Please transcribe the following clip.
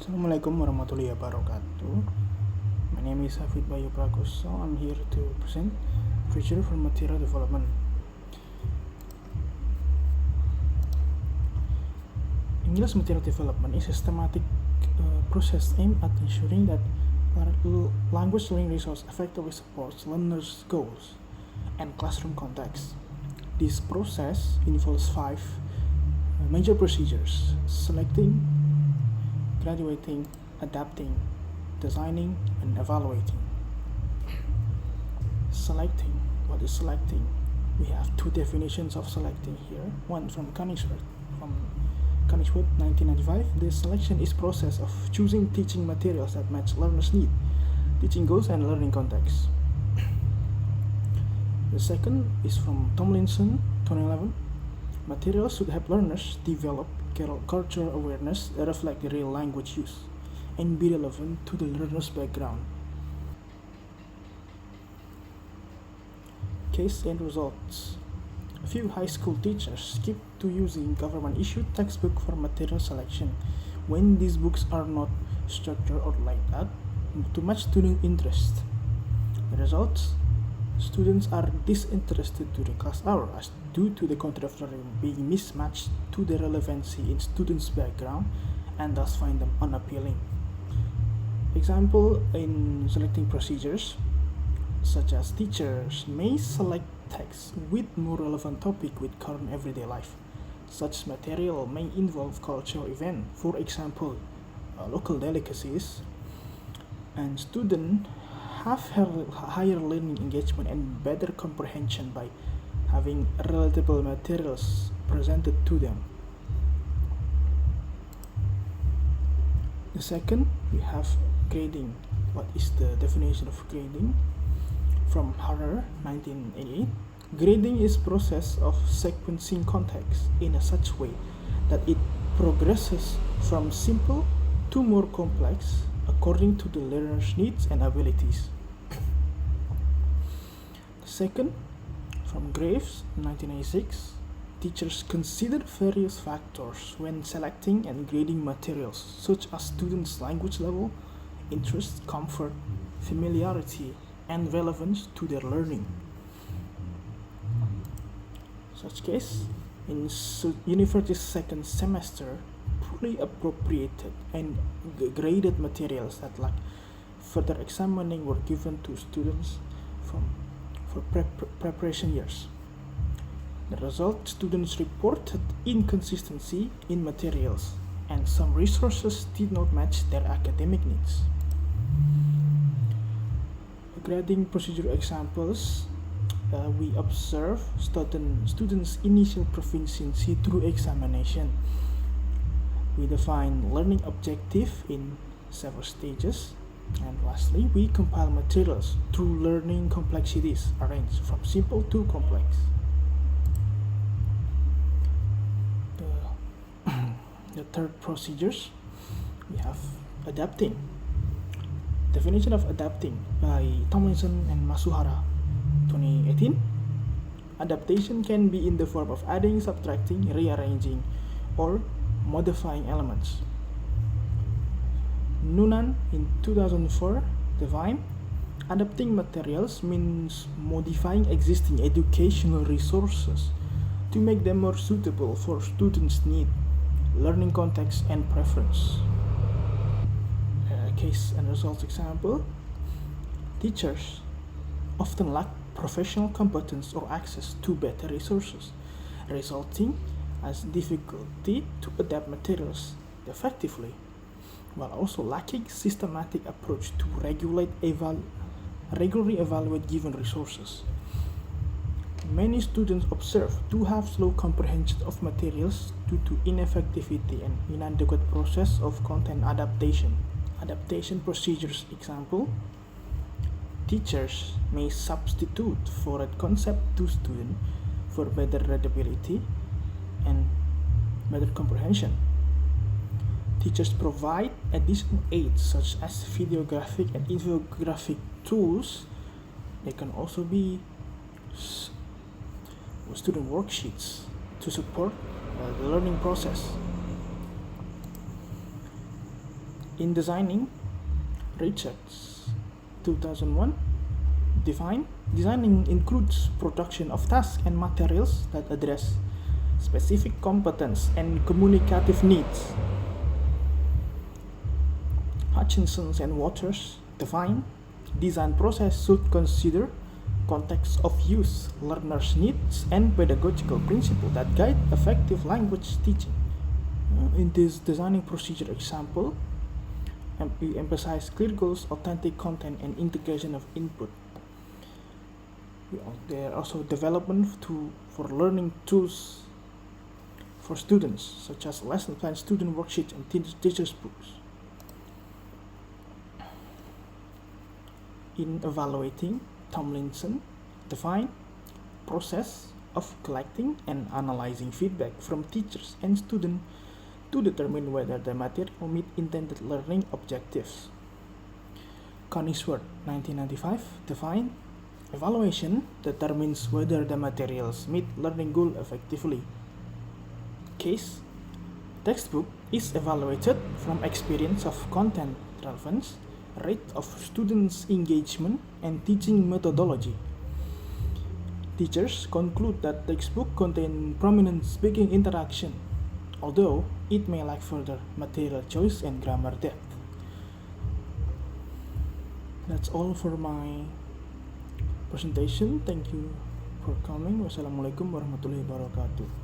Assalamualaikum warahmatullahi wabarakatuh. My name is Hafidz Bayu Prakosa. I'm here to present procedure for material development. English material development is a systematic process aimed at ensuring that language learning resource effectively supports learners' goals and classroom context. This process involves 5 major procedures: selecting, graduating, adapting, designing, and evaluating. Selecting. What is selecting? We have 2 definitions of selecting here. One from Konigsberg, 1995. This selection is process of choosing teaching materials that match learners' need, teaching goals, and learning context. The second is from Tomlinson, 2011. Materials should help learners develop cultural awareness that reflect the real language use and be relevant to the learner's background. Case and results. A few high school teachers skip to using government-issued textbook for material selection when these books are not structured or laid out to match student interest. The results? Students are disinterested during class hours due to the content being mismatched to the relevancy in students' background and thus find them unappealing. Example in selecting procedures, such as teachers may select text with more relevant topic with current everyday life. Such material may involve cultural event, for example, local delicacies, and students have higher learning engagement and better comprehension by having relatable materials presented to them. The second, we have grading. What is the definition of grading? From Harrer, 1988. Grading is process of sequencing context in a such way that it progresses from simple to more complex according to the learner's needs and abilities. Second, from Graves, 1986, teachers consider various factors when selecting and grading materials, such as students' language level, interest, comfort, familiarity, and relevance to their learning. Such case, in university's second semester, fully appropriated and graded materials that lack further examining were given to students for preparation years. The result, students reported inconsistency in materials and some resources did not match their academic needs. Grading procedure examples, we observe students' initial proficiency through examination. We define learning objective in several stages. And lastly, we compile materials through learning complexities arranged from simple to complex. The third procedures, we have adapting. Definition of adapting by Tomlinson and Masuhara, 2018. Adaptation can be in the form of adding, subtracting, rearranging, or modifying elements. Noonan in 2004 define adapting materials means modifying existing educational resources to make them more suitable for students' need, learning context, and preference. Case and results example, teachers often lack professional competence or access to better resources, resulting as difficulty to adapt materials effectively, while also lacking systematic approach to regularly evaluate given resources. Many students observed to have slow comprehension of materials due to ineffectivity and inadequate process of content adaptation. Adaptation procedures example, teachers may substitute foreign concept to student for better readability and better comprehension. Teachers provide additional aids such as videographic and infographic tools. They can also be student worksheets to support the learning process. In designing Richards 2001 define designing includes production of tasks and materials that address specific competence and communicative needs. Hutchinson and Waters define design process should consider context of use, learners' needs, and pedagogical principles that guide effective language teaching. In this designing procedure example, we emphasize clear goals, authentic content, and integration of input. There are also development for learning tools for students, such as lesson plans, student worksheets, and teachers' books. In evaluating, Tomlinson define process of collecting and analyzing feedback from teachers and students to determine whether the material meet intended learning objectives. Coningsworth 1995 define evaluation determines whether the materials meet learning goal effectively. Case textbook is evaluated from experience of content relevance, rate of students' engagement, and teaching methodology. Teachers conclude that textbook contain prominent speaking interaction, although it may lack further material choice and grammar depth. That's all for my presentation. Thank you for coming. Wassalamualaikum warahmatullahi wabarakatuh.